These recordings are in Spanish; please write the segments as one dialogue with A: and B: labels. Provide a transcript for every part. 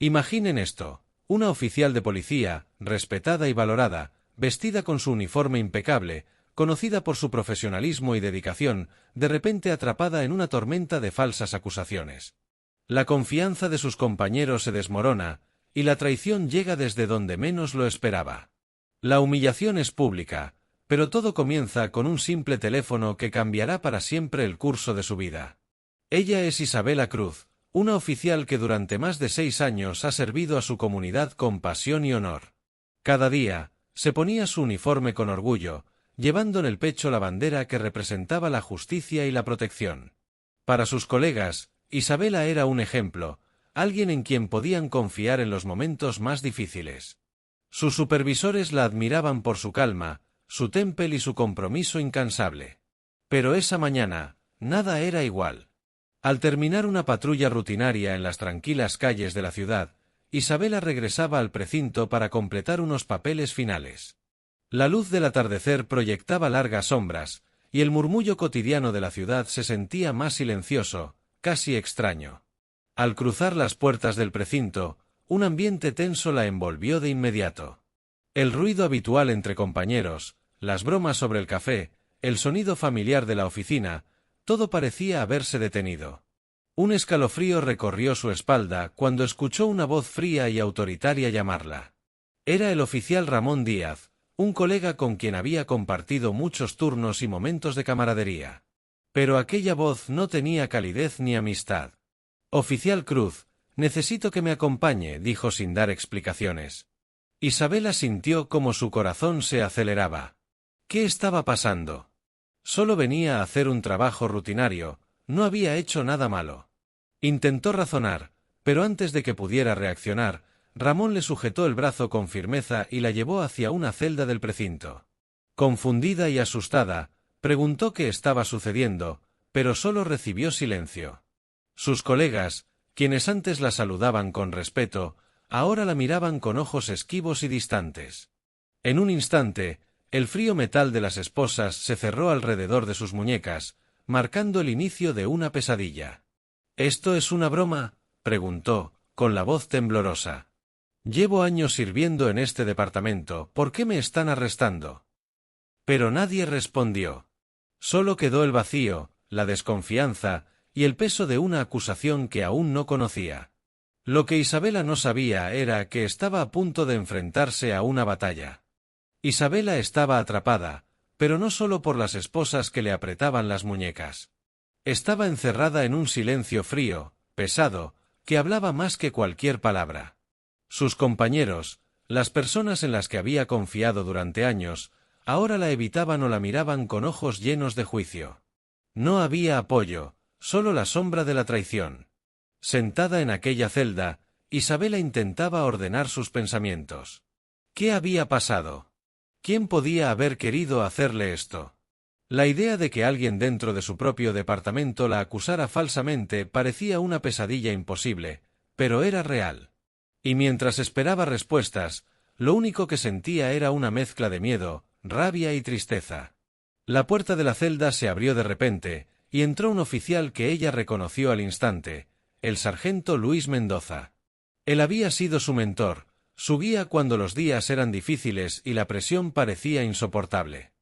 A: Imaginen esto, una oficial de policía, respetada y valorada, vestida con su uniforme impecable, conocida por su profesionalismo y dedicación, de repente atrapada en una tormenta de falsas acusaciones. La confianza de sus compañeros se desmorona, y la traición llega desde donde menos lo esperaba. La humillación es pública, pero todo comienza con un simple teléfono que cambiará para siempre el curso de su vida. Ella es Isabela Cruz, una oficial que durante más de 6 años ha servido a su comunidad con pasión y honor. Cada día, se ponía su uniforme con orgullo, llevando en el pecho la bandera que representaba la justicia y la protección. Para sus colegas, Isabela era un ejemplo, alguien en quien podían confiar en los momentos más difíciles. Sus supervisores la admiraban por su calma, su temple y su compromiso incansable. Pero esa mañana, nada era igual. Al terminar una patrulla rutinaria en las tranquilas calles de la ciudad, Isabela regresaba al precinto para completar unos papeles finales. La luz del atardecer proyectaba largas sombras, y el murmullo cotidiano de la ciudad se sentía más silencioso, casi extraño. Al cruzar las puertas del precinto, un ambiente tenso la envolvió de inmediato. El ruido habitual entre compañeros, las bromas sobre el café, el sonido familiar de la oficina, todo parecía haberse detenido. Un escalofrío recorrió su espalda cuando escuchó una voz fría y autoritaria llamarla. Era el oficial Ramón Díaz, un colega con quien había compartido muchos turnos y momentos de camaradería. Pero aquella voz no tenía calidez ni amistad. «Oficial Cruz, necesito que me acompañe», dijo sin dar explicaciones. Isabela sintió como su corazón se aceleraba. ¿Qué estaba pasando? Solo venía a hacer un trabajo rutinario, no había hecho nada malo. Intentó razonar, pero antes de que pudiera reaccionar, Ramón le sujetó el brazo con firmeza y la llevó hacia una celda del precinto. Confundida y asustada, preguntó qué estaba sucediendo, pero solo recibió silencio. Sus colegas, quienes antes la saludaban con respeto, ahora la miraban con ojos esquivos y distantes. En un instante, el frío metal de las esposas se cerró alrededor de sus muñecas, marcando el inicio de una pesadilla. «¿Esto es una broma?», preguntó, con la voz temblorosa. «Llevo años sirviendo en este departamento, ¿por qué me están arrestando?». Pero nadie respondió. Solo quedó el vacío, la desconfianza y el peso de una acusación que aún no conocía. Lo que Isabela no sabía era que estaba a punto de enfrentarse a una batalla. Isabela estaba atrapada, pero no solo por las esposas que le apretaban las muñecas. Estaba encerrada en un silencio frío, pesado, que hablaba más que cualquier palabra. Sus compañeros, las personas en las que había confiado durante años, ahora la evitaban o la miraban con ojos llenos de juicio. No había apoyo, solo la sombra de la traición. Sentada en aquella celda, Isabela intentaba ordenar sus pensamientos. ¿Qué había pasado? ¿Quién podía haber querido hacerle esto? La idea de que alguien dentro de su propio departamento la acusara falsamente parecía una pesadilla imposible, pero era real. Y mientras esperaba respuestas, lo único que sentía era una mezcla de miedo, rabia y tristeza. La puerta de la celda se abrió de repente, y entró un oficial que ella reconoció al instante, el sargento Luis Mendoza. Él había sido su mentor, su guía cuando los días eran difíciles y la presión parecía insoportable.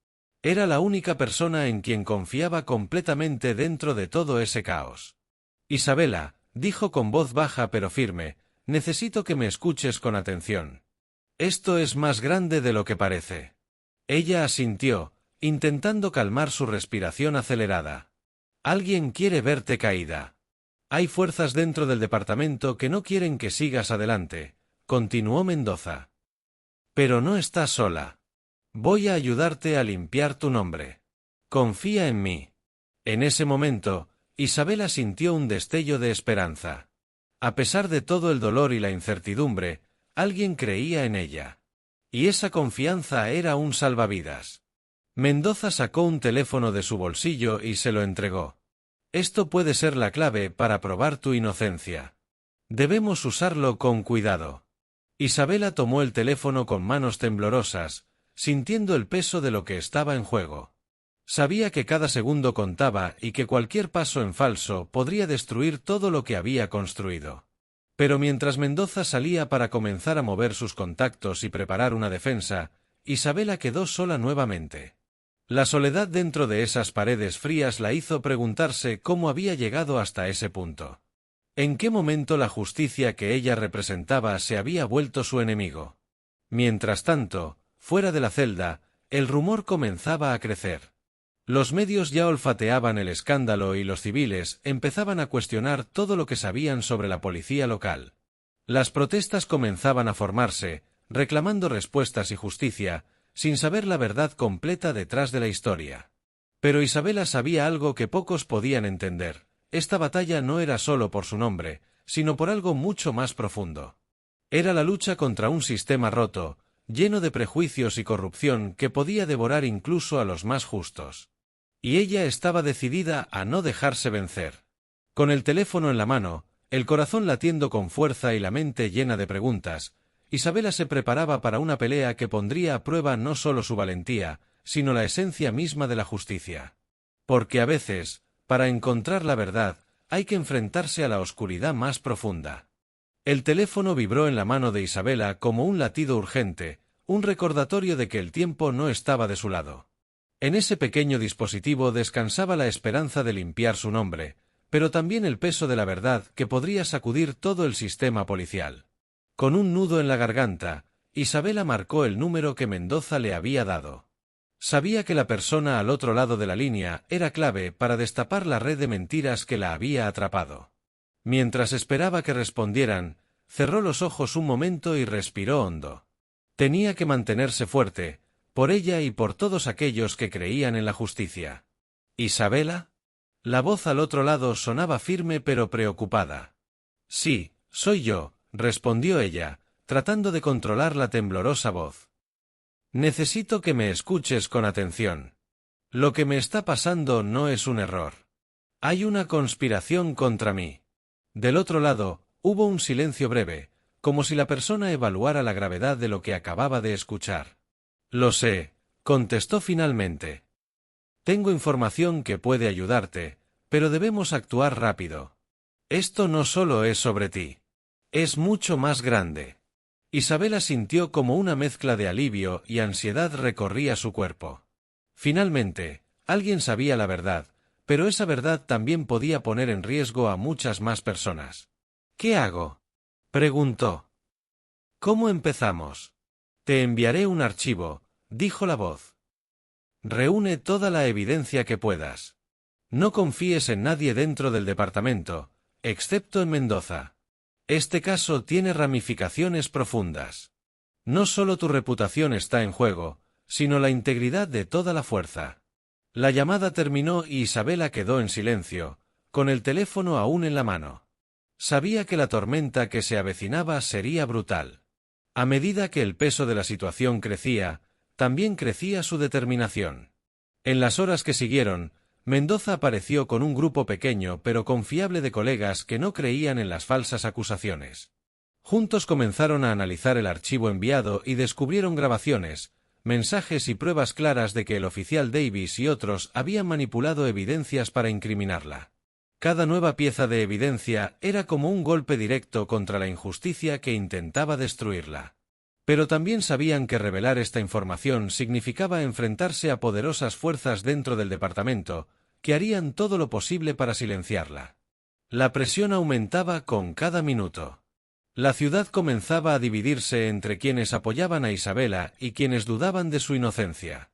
A: Era la única persona en quien confiaba completamente dentro de todo ese caos. «Isabela», dijo con voz baja pero firme, «necesito que me escuches con atención. Esto es más grande de lo que parece». Ella asintió, intentando calmar su respiración acelerada. «Alguien quiere verte caída. Hay fuerzas dentro del departamento que no quieren que sigas adelante», continuó Mendoza. «Pero no estás sola. Voy a ayudarte a limpiar tu nombre. Confía en mí». En ese momento, Isabela sintió un destello de esperanza. A pesar de todo el dolor y la incertidumbre, alguien creía en ella. Y esa confianza era un salvavidas. Mendoza sacó un teléfono de su bolsillo y se lo entregó. «Esto puede ser la clave para probar tu inocencia. Debemos usarlo con cuidado». Isabela tomó el teléfono con manos temblorosas, sintiendo el peso de lo que estaba en juego. Sabía que cada segundo contaba y que cualquier paso en falso podría destruir todo lo que había construido. Pero mientras Mendoza salía para comenzar a mover sus contactos y preparar una defensa, Isabela quedó sola nuevamente. La soledad dentro de esas paredes frías la hizo preguntarse cómo había llegado hasta ese punto. ¿En qué momento la justicia que ella representaba se había vuelto su enemigo? Mientras tanto, fuera de la celda, el rumor comenzaba a crecer. Los medios ya olfateaban el escándalo y los civiles empezaban a cuestionar todo lo que sabían sobre la policía local. Las protestas comenzaban a formarse, reclamando respuestas y justicia, sin saber la verdad completa detrás de la historia. Pero Isabela sabía algo que pocos podían entender: esta batalla no era solo por su nombre, sino por algo mucho más profundo. Era la lucha contra un sistema roto, lleno de prejuicios y corrupción que podía devorar incluso a los más justos. Y ella estaba decidida a no dejarse vencer. Con el teléfono en la mano, el corazón latiendo con fuerza y la mente llena de preguntas, Isabela se preparaba para una pelea que pondría a prueba no solo su valentía, sino la esencia misma de la justicia. Porque a veces, para encontrar la verdad, hay que enfrentarse a la oscuridad más profunda. El teléfono vibró en la mano de Isabela como un latido urgente, un recordatorio de que el tiempo no estaba de su lado. En ese pequeño dispositivo descansaba la esperanza de limpiar su nombre, pero también el peso de la verdad que podría sacudir todo el sistema policial. Con un nudo en la garganta, Isabela marcó el número que Mendoza le había dado. Sabía que la persona al otro lado de la línea era clave para destapar la red de mentiras que la había atrapado. Mientras esperaba que respondieran, cerró los ojos un momento y respiró hondo. Tenía que mantenerse fuerte, por ella y por todos aquellos que creían en la justicia. ¿Isabela? La voz al otro lado sonaba firme pero preocupada. Sí, soy yo, respondió ella, tratando de controlar la temblorosa voz. Necesito que me escuches con atención. Lo que me está pasando no es un error. Hay una conspiración contra mí. Del otro lado, hubo un silencio breve, como si la persona evaluara la gravedad de lo que acababa de escuchar. Lo sé, contestó finalmente. Tengo información que puede ayudarte, pero debemos actuar rápido. Esto no solo es sobre ti. Es mucho más grande. Isabela sintió como una mezcla de alivio y ansiedad recorría su cuerpo. Finalmente, alguien sabía la verdad, pero esa verdad también podía poner en riesgo a muchas más personas. ¿Qué hago?, preguntó. ¿Cómo empezamos? Te enviaré un archivo, dijo la voz. Reúne toda la evidencia que puedas. No confíes en nadie dentro del departamento, excepto en Mendoza. Este caso tiene ramificaciones profundas. No solo tu reputación está en juego, sino la integridad de toda la fuerza. La llamada terminó y Isabela quedó en silencio, con el teléfono aún en la mano. Sabía que la tormenta que se avecinaba sería brutal. A medida que el peso de la situación crecía, también crecía su determinación. En las horas que siguieron, Mendoza apareció con un grupo pequeño pero confiable de colegas que no creían en las falsas acusaciones. Juntos comenzaron a analizar el archivo enviado y descubrieron grabaciones, mensajes y pruebas claras de que el oficial Davis y otros habían manipulado evidencias para incriminarla. Cada nueva pieza de evidencia era como un golpe directo contra la injusticia que intentaba destruirla. Pero también sabían que revelar esta información significaba enfrentarse a poderosas fuerzas dentro del departamento, que harían todo lo posible para silenciarla. La presión aumentaba con cada minuto. La ciudad comenzaba a dividirse entre quienes apoyaban a Isabela y quienes dudaban de su inocencia.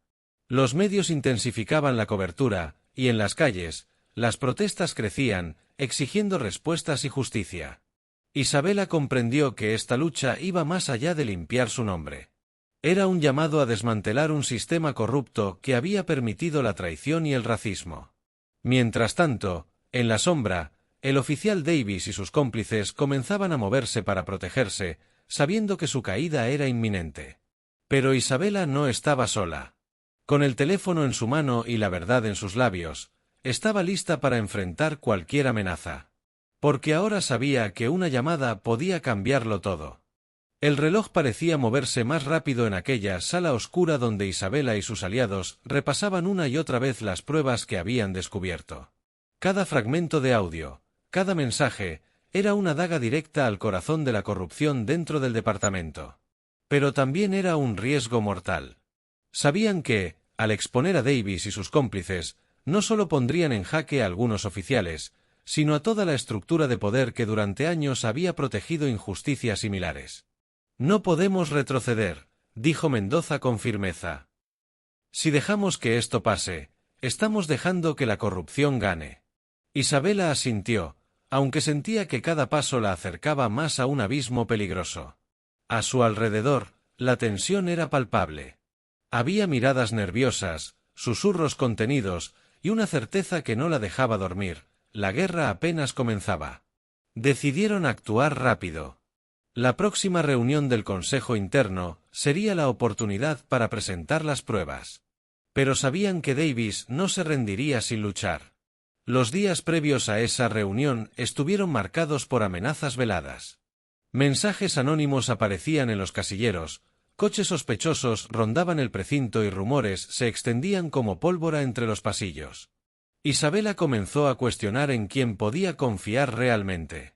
A: Los medios intensificaban la cobertura, y en las calles, las protestas crecían, exigiendo respuestas y justicia. Isabela comprendió que esta lucha iba más allá de limpiar su nombre. Era un llamado a desmantelar un sistema corrupto que había permitido la traición y el racismo. Mientras tanto, en la sombra, el oficial Davis y sus cómplices comenzaban a moverse para protegerse, sabiendo que su caída era inminente. Pero Isabela no estaba sola. Con el teléfono en su mano y la verdad en sus labios, estaba lista para enfrentar cualquier amenaza. Porque ahora sabía que una llamada podía cambiarlo todo. El reloj parecía moverse más rápido en aquella sala oscura donde Isabela y sus aliados repasaban una y otra vez las pruebas que habían descubierto. Cada fragmento de audio, cada mensaje, era una daga directa al corazón de la corrupción dentro del departamento. Pero también era un riesgo mortal. Sabían que, al exponer a Davis y sus cómplices, no solo pondrían en jaque a algunos oficiales, sino a toda la estructura de poder que durante años había protegido injusticias similares. No podemos retroceder, dijo Mendoza con firmeza. Si dejamos que esto pase, estamos dejando que la corrupción gane. Isabela asintió, aunque sentía que cada paso la acercaba más a un abismo peligroso. A su alrededor, la tensión era palpable. Había miradas nerviosas, susurros contenidos, y una certeza que no la dejaba dormir: la guerra apenas comenzaba. Decidieron actuar rápido. La próxima reunión del Consejo Interno sería la oportunidad para presentar las pruebas. Pero sabían que Davis no se rendiría sin luchar. Los días previos a esa reunión estuvieron marcados por amenazas veladas. Mensajes anónimos aparecían en los casilleros, coches sospechosos rondaban el precinto y rumores se extendían como pólvora entre los pasillos. Isabela comenzó a cuestionar en quién podía confiar realmente.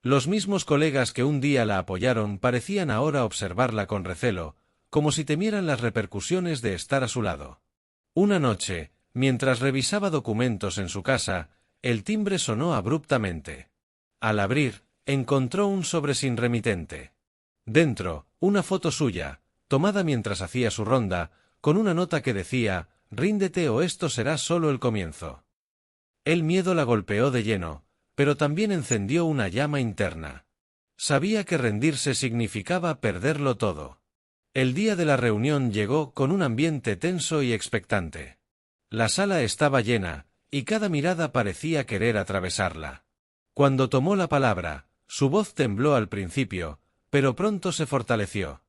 A: Los mismos colegas que un día la apoyaron parecían ahora observarla con recelo, como si temieran las repercusiones de estar a su lado. Una noche, mientras revisaba documentos en su casa, el timbre sonó abruptamente. Al abrir, encontró un sobre sin remitente. Dentro, una foto suya, tomada mientras hacía su ronda, con una nota que decía: «Ríndete o esto será solo el comienzo». El miedo la golpeó de lleno, pero también encendió una llama interna. Sabía que rendirse significaba perderlo todo. El día de la reunión llegó con un ambiente tenso y expectante. La sala estaba llena, y cada mirada parecía querer atravesarla. Cuando tomó la palabra, su voz tembló al principio, pero pronto se fortaleció.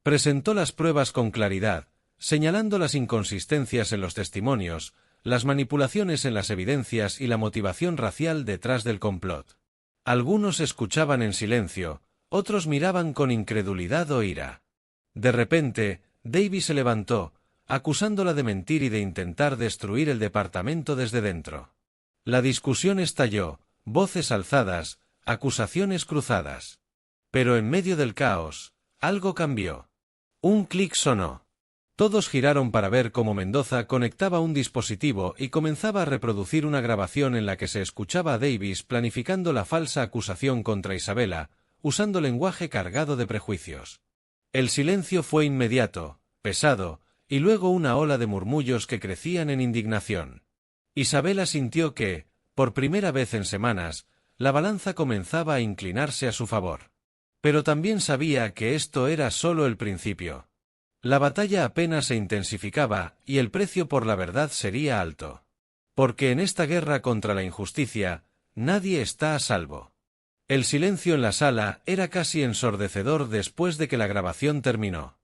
A: Presentó las pruebas con claridad, señalando las inconsistencias en los testimonios, las manipulaciones en las evidencias y la motivación racial detrás del complot. Algunos escuchaban en silencio, otros miraban con incredulidad o ira. De repente, Davis se levantó, acusándola de mentir y de intentar destruir el departamento desde dentro. La discusión estalló, voces alzadas, acusaciones cruzadas. Pero en medio del caos, algo cambió. Un clic sonó. Todos giraron para ver cómo Mendoza conectaba un dispositivo y comenzaba a reproducir una grabación en la que se escuchaba a Davis planificando la falsa acusación contra Isabela, usando lenguaje cargado de prejuicios. El silencio fue inmediato, pesado, y luego una ola de murmullos que crecían en indignación. Isabela sintió que, por primera vez en semanas, la balanza comenzaba a inclinarse a su favor. Pero también sabía que esto era solo el principio. La batalla apenas se intensificaba y el precio por la verdad sería alto. Porque en esta guerra contra la injusticia, nadie está a salvo. El silencio en la sala era casi ensordecedor después de que la grabación terminó.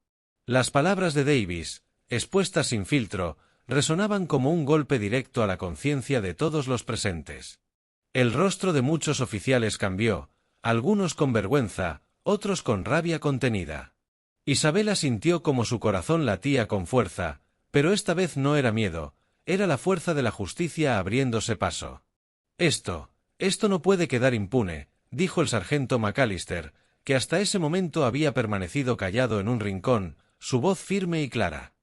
A: Las palabras de Davis, expuestas sin filtro, resonaban como un golpe directo a la conciencia de todos los presentes. El rostro de muchos oficiales cambió, algunos con vergüenza, otros con rabia contenida. Isabela sintió como su corazón latía con fuerza, pero esta vez no era miedo, era la fuerza de la justicia abriéndose paso. Esto no puede quedar impune, dijo el sargento McAllister, que hasta ese momento había permanecido callado en un rincón, su voz firme y clara.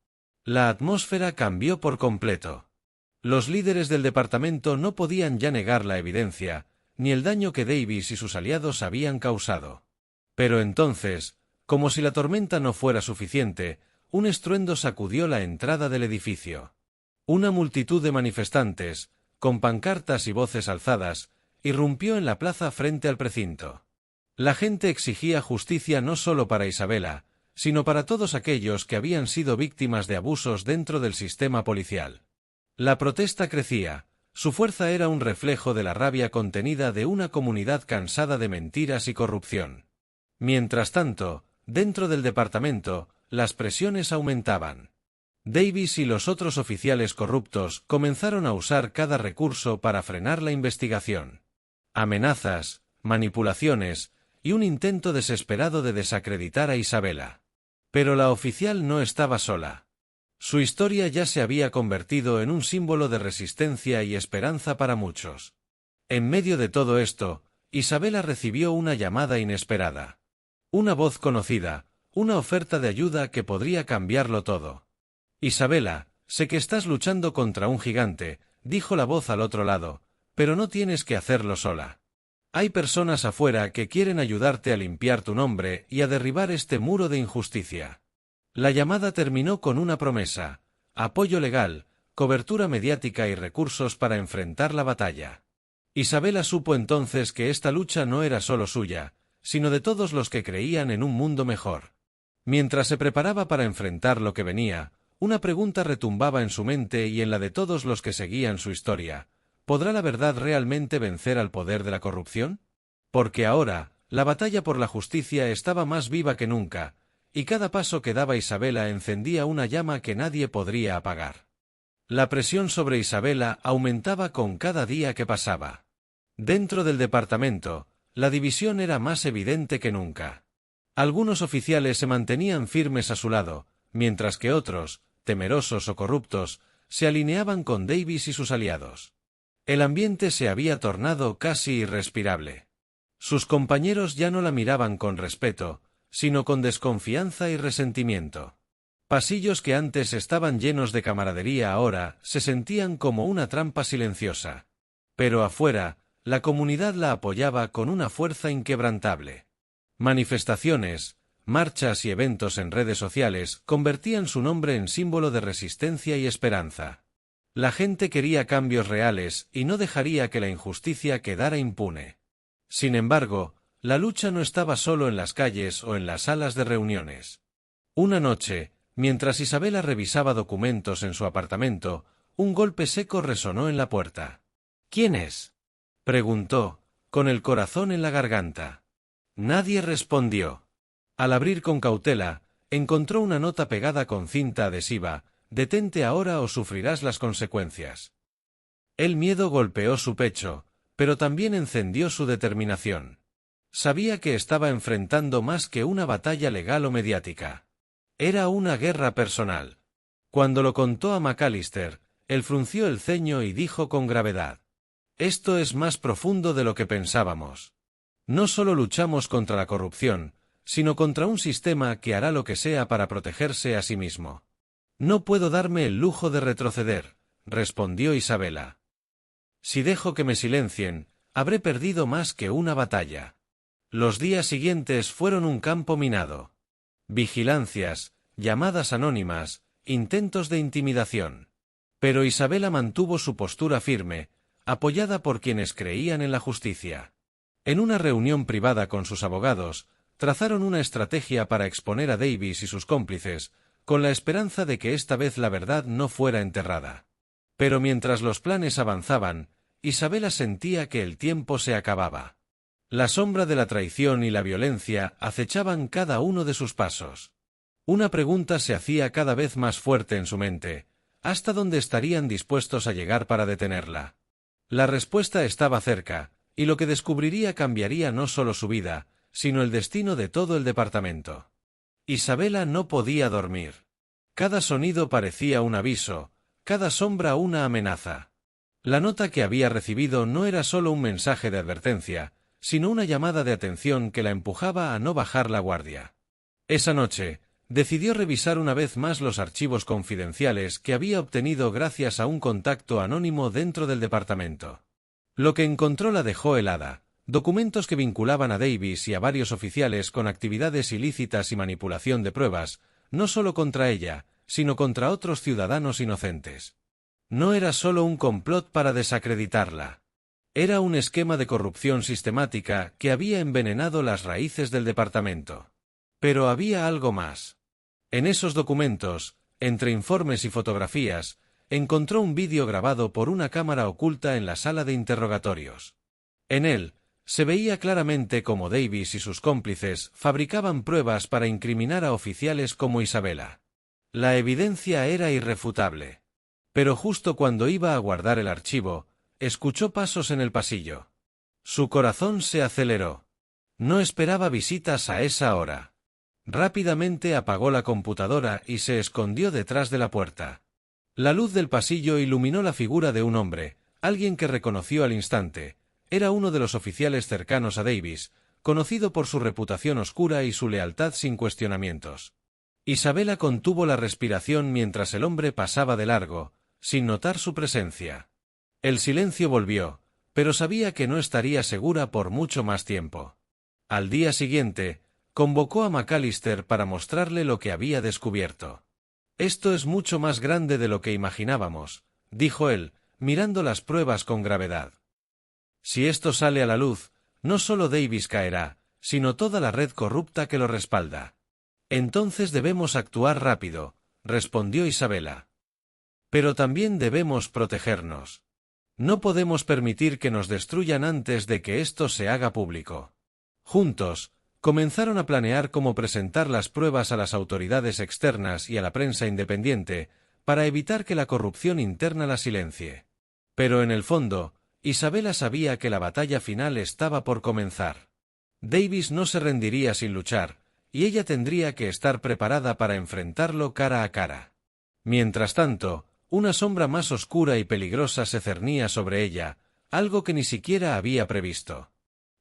A: La atmósfera cambió por completo. Los líderes del departamento no podían ya negar la evidencia, ni el daño que Davis y sus aliados habían causado. Pero entonces, como si la tormenta no fuera suficiente, un estruendo sacudió la entrada del edificio. Una multitud de manifestantes, con pancartas y voces alzadas, irrumpió en la plaza frente al precinto. La gente exigía justicia no solo para Isabela, sino para todos aquellos que habían sido víctimas de abusos dentro del sistema policial. La protesta crecía, su fuerza era un reflejo de la rabia contenida de una comunidad cansada de mentiras y corrupción. Mientras tanto, dentro del departamento, las presiones aumentaban. Davis y los otros oficiales corruptos comenzaron a usar cada recurso para frenar la investigación. Amenazas, manipulaciones y un intento desesperado de desacreditar a Isabela. Pero la oficial no estaba sola. Su historia ya se había convertido en un símbolo de resistencia y esperanza para muchos. En medio de todo esto, Isabela recibió una llamada inesperada. Una voz conocida, una oferta de ayuda que podría cambiarlo todo. Isabela, sé que estás luchando contra un gigante, dijo la voz al otro lado, pero no tienes que hacerlo sola. Hay personas afuera que quieren ayudarte a limpiar tu nombre y a derribar este muro de injusticia. La llamada terminó con una promesa: apoyo legal, cobertura mediática y recursos para enfrentar la batalla. Isabela supo entonces que esta lucha no era solo suya, sino de todos los que creían en un mundo mejor. Mientras se preparaba para enfrentar lo que venía, una pregunta retumbaba en su mente y en la de todos los que seguían su historia: ¿podrá la verdad realmente vencer al poder de la corrupción? Porque ahora, la batalla por la justicia estaba más viva que nunca, y cada paso que daba Isabela encendía una llama que nadie podría apagar. La presión sobre Isabela aumentaba con cada día que pasaba. Dentro del departamento, la división era más evidente que nunca. Algunos oficiales se mantenían firmes a su lado, mientras que otros, temerosos o corruptos, se alineaban con Davis y sus aliados. El ambiente se había tornado casi irrespirable. Sus compañeros ya no la miraban con respeto, sino con desconfianza y resentimiento. Pasillos que antes estaban llenos de camaradería ahora se sentían como una trampa silenciosa. Pero afuera, la comunidad la apoyaba con una fuerza inquebrantable. Manifestaciones, marchas y eventos en redes sociales convertían su nombre en símbolo de resistencia y esperanza. La gente quería cambios reales y no dejaría que la injusticia quedara impune. Sin embargo, la lucha no estaba solo en las calles o en las salas de reuniones. Una noche, mientras Isabela revisaba documentos en su apartamento, un golpe seco resonó en la puerta. «¿Quién es?», preguntó, con el corazón en la garganta. Nadie respondió. Al abrir con cautela, encontró una nota pegada con cinta adhesiva: «Detente ahora o sufrirás las consecuencias». El miedo golpeó su pecho, pero también encendió su determinación. Sabía que estaba enfrentando más que una batalla legal o mediática. Era una guerra personal. Cuando lo contó a McAllister, él frunció el ceño y dijo con gravedad: «Esto es más profundo de lo que pensábamos. No solo luchamos contra la corrupción, sino contra un sistema que hará lo que sea para protegerse a sí mismo». «No puedo darme el lujo de retroceder», respondió Isabela. «Si dejo que me silencien, habré perdido más que una batalla». Los días siguientes fueron un campo minado. Vigilancias, llamadas anónimas, intentos de intimidación. Pero Isabela mantuvo su postura firme, apoyada por quienes creían en la justicia. En una reunión privada con sus abogados, trazaron una estrategia para exponer a Davis y sus cómplices, con la esperanza de que esta vez la verdad no fuera enterrada. Pero mientras los planes avanzaban, Isabela sentía que el tiempo se acababa. La sombra de la traición y la violencia acechaban cada uno de sus pasos. Una pregunta se hacía cada vez más fuerte en su mente: ¿hasta dónde estarían dispuestos a llegar para detenerla? La respuesta estaba cerca, y lo que descubriría cambiaría no solo su vida, sino el destino de todo el departamento. Isabela no podía dormir. Cada sonido parecía un aviso, cada sombra una amenaza. La nota que había recibido no era solo un mensaje de advertencia, sino una llamada de atención que la empujaba a no bajar la guardia. Esa noche, decidió revisar una vez más los archivos confidenciales que había obtenido gracias a un contacto anónimo dentro del departamento. Lo que encontró la dejó helada: documentos que vinculaban a Davis y a varios oficiales con actividades ilícitas y manipulación de pruebas, no solo contra ella, sino contra otros ciudadanos inocentes. No era solo un complot para desacreditarla. Era un esquema de corrupción sistemática que había envenenado las raíces del departamento. Pero había algo más. En esos documentos, entre informes y fotografías, encontró un vídeo grabado por una cámara oculta en la sala de interrogatorios. En él, se veía claramente cómo Davis y sus cómplices fabricaban pruebas para incriminar a oficiales como Isabela. La evidencia era irrefutable. Pero justo cuando iba a guardar el archivo, escuchó pasos en el pasillo. Su corazón se aceleró. No esperaba visitas a esa hora. Rápidamente apagó la computadora y se escondió detrás de la puerta. La luz del pasillo iluminó la figura de un hombre, alguien que reconoció al instante: era uno de los oficiales cercanos a Davis, conocido por su reputación oscura y su lealtad sin cuestionamientos. Isabela contuvo la respiración mientras el hombre pasaba de largo, sin notar su presencia. El silencio volvió, pero sabía que no estaría segura por mucho más tiempo. Al día siguiente, convocó a McAllister para mostrarle lo que había descubierto. «Esto es mucho más grande de lo que imaginábamos», dijo él, mirando las pruebas con gravedad. «Si esto sale a la luz, no solo Davis caerá, sino toda la red corrupta que lo respalda». «Entonces debemos actuar rápido», respondió Isabela. «Pero también debemos protegernos. No podemos permitir que nos destruyan antes de que esto se haga público». Juntos, comenzaron a planear cómo presentar las pruebas a las autoridades externas y a la prensa independiente, para evitar que la corrupción interna la silencie. Pero en el fondo, Isabela sabía que la batalla final estaba por comenzar. Davis no se rendiría sin luchar, y ella tendría que estar preparada para enfrentarlo cara a cara. Mientras tanto, una sombra más oscura y peligrosa se cernía sobre ella, algo que ni siquiera había previsto.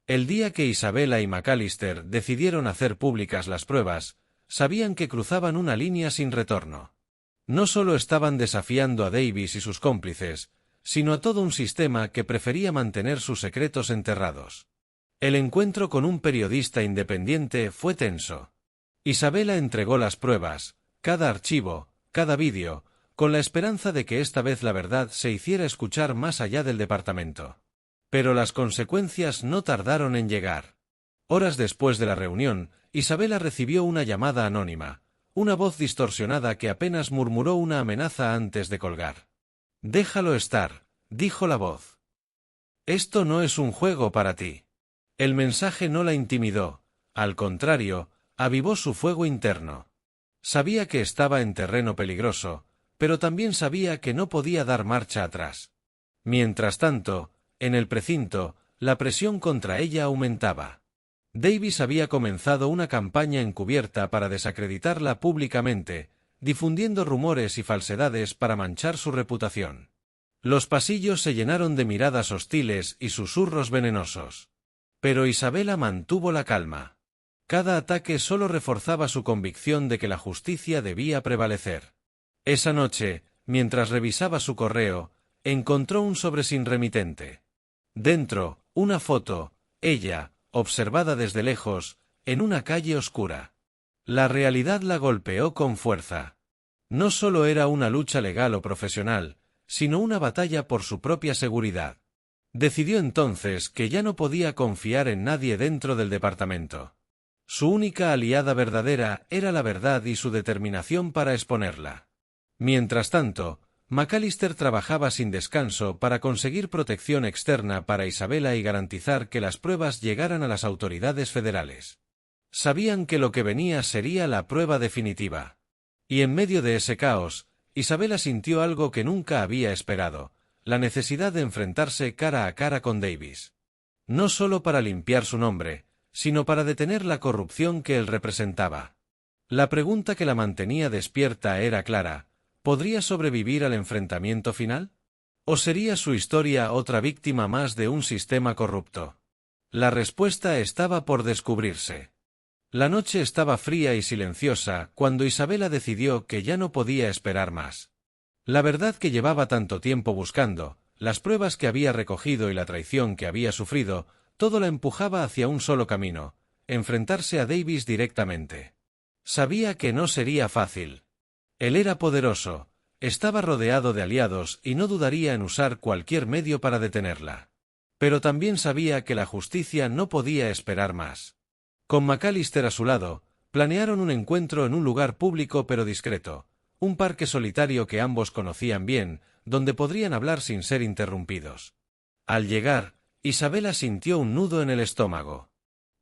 A: El día que Isabela y McAllister decidieron hacer públicas las pruebas, sabían que cruzaban una línea sin retorno. No solo estaban desafiando a Davis y sus cómplices, sino a todo un sistema que prefería mantener sus secretos enterrados. El encuentro con un periodista independiente fue tenso. Isabela entregó las pruebas, cada archivo, cada vídeo, con la esperanza de que esta vez la verdad se hiciera escuchar más allá del departamento. Pero las consecuencias no tardaron en llegar. Horas después de la reunión, Isabela recibió una llamada anónima, una voz distorsionada que apenas murmuró una amenaza antes de colgar. «Déjalo estar», dijo la voz. «Esto no es un juego para ti». El mensaje no la intimidó, al contrario, avivó su fuego interno. Sabía que estaba en terreno peligroso, pero también sabía que no podía dar marcha atrás. Mientras tanto, en el precinto, la presión contra ella aumentaba. Davis había comenzado una campaña encubierta para desacreditarla públicamente, difundiendo rumores y falsedades para manchar su reputación. Los pasillos se llenaron de miradas hostiles y susurros venenosos. Pero Isabela mantuvo la calma. Cada ataque solo reforzaba su convicción de que la justicia debía prevalecer. Esa noche, mientras revisaba su correo, encontró un sobre sin remitente. Dentro, una foto, ella, observada desde lejos, en una calle oscura. La realidad la golpeó con fuerza. No solo era una lucha legal o profesional, sino una batalla por su propia seguridad. Decidió entonces que ya no podía confiar en nadie dentro del departamento. Su única aliada verdadera era la verdad y su determinación para exponerla. Mientras tanto, McAllister trabajaba sin descanso para conseguir protección externa para Isabela y garantizar que las pruebas llegaran a las autoridades federales. Sabían que lo que venía sería la prueba definitiva. Y en medio de ese caos, Isabela sintió algo que nunca había esperado, la necesidad de enfrentarse cara a cara con Davis. No solo para limpiar su nombre, sino para detener la corrupción que él representaba. La pregunta que la mantenía despierta era clara: ¿podría sobrevivir al enfrentamiento final? ¿O sería su historia otra víctima más de un sistema corrupto? La respuesta estaba por descubrirse. La noche estaba fría y silenciosa cuando Isabela decidió que ya no podía esperar más. La verdad que llevaba tanto tiempo buscando, las pruebas que había recogido y la traición que había sufrido, todo la empujaba hacia un solo camino: enfrentarse a Davis directamente. Sabía que no sería fácil. Él era poderoso, estaba rodeado de aliados y no dudaría en usar cualquier medio para detenerla. Pero también sabía que la justicia no podía esperar más. Con McAllister a su lado, planearon un encuentro en un lugar público pero discreto, un parque solitario que ambos conocían bien, donde podrían hablar sin ser interrumpidos. Al llegar, Isabela sintió un nudo en el estómago.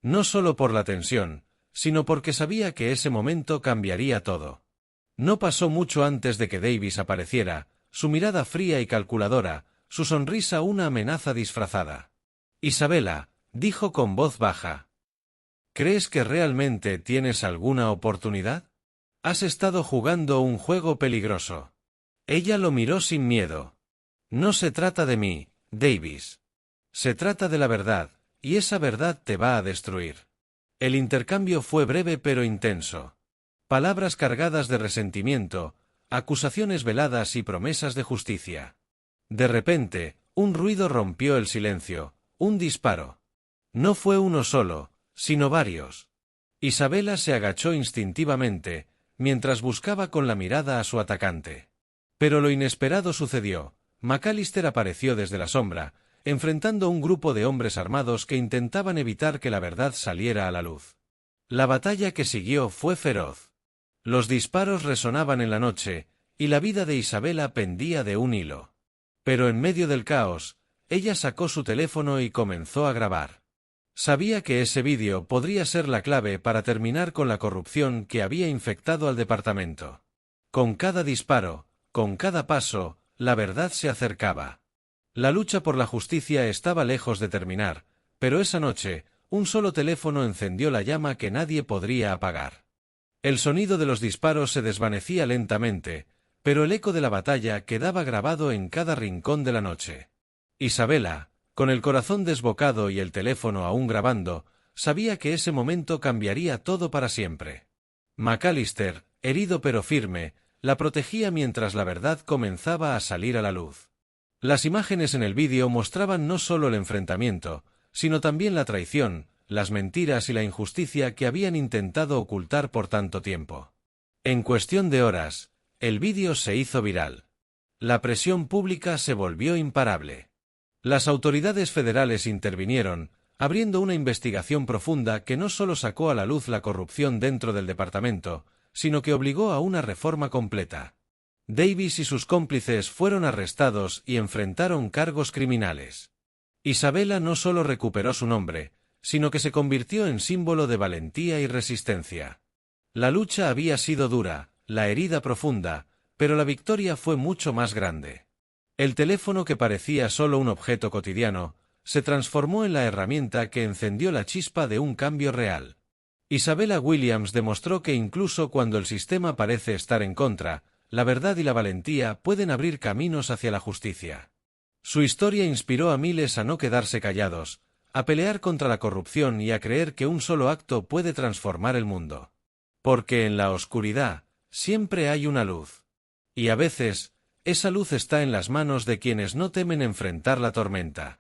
A: No solo por la tensión, sino porque sabía que ese momento cambiaría todo. No pasó mucho antes de que Davis apareciera, su mirada fría y calculadora, su sonrisa una amenaza disfrazada. «Isabela», dijo con voz baja, «¿crees que realmente tienes alguna oportunidad? Has estado jugando un juego peligroso». Ella lo miró sin miedo. «No se trata de mí, Davis. Se trata de la verdad, y esa verdad te va a destruir. El intercambio fue breve pero intenso. Palabras cargadas de resentimiento, acusaciones veladas y promesas de justicia. De repente, un ruido rompió el silencio, un disparo. No fue uno solo, sino varios. Isabela se agachó instintivamente, mientras buscaba con la mirada a su atacante. Pero lo inesperado sucedió. McAllister apareció desde la sombra, enfrentando un grupo de hombres armados que intentaban evitar que la verdad saliera a la luz. La batalla que siguió fue feroz. Los disparos resonaban en la noche, y la vida de Isabela pendía de un hilo. Pero en medio del caos, ella sacó su teléfono y comenzó a grabar. Sabía que ese vídeo podría ser la clave para terminar con la corrupción que había infectado al departamento. Con cada disparo, con cada paso, la verdad se acercaba. La lucha por la justicia estaba lejos de terminar, pero esa noche, un solo teléfono encendió la llama que nadie podría apagar. El sonido de los disparos se desvanecía lentamente, pero el eco de la batalla quedaba grabado en cada rincón de la noche. Isabela, con el corazón desbocado y el teléfono aún grabando, sabía que ese momento cambiaría todo para siempre. McAllister, herido pero firme, la protegía mientras la verdad comenzaba a salir a la luz. Las imágenes en el vídeo mostraban no solo el enfrentamiento, sino también la traición, las mentiras y la injusticia que habían intentado ocultar por tanto tiempo. En cuestión de horas, el vídeo se hizo viral. La presión pública se volvió imparable. Las autoridades federales intervinieron, abriendo una investigación profunda que no solo sacó a la luz la corrupción dentro del departamento, sino que obligó a una reforma completa. Davis y sus cómplices fueron arrestados y enfrentaron cargos criminales. Isabela no solo recuperó su nombre, sino que se convirtió en símbolo de valentía y resistencia. La lucha había sido dura, la herida profunda, pero la victoria fue mucho más grande. El teléfono que parecía solo un objeto cotidiano, se transformó en la herramienta que encendió la chispa de un cambio real. Isabella Williams demostró que incluso cuando el sistema parece estar en contra, la verdad y la valentía pueden abrir caminos hacia la justicia. Su historia inspiró a miles a no quedarse callados, a pelear contra la corrupción y a creer que un solo acto puede transformar el mundo. Porque en la oscuridad, siempre hay una luz. Y a veces, esa luz está en las manos de quienes no temen enfrentar la tormenta.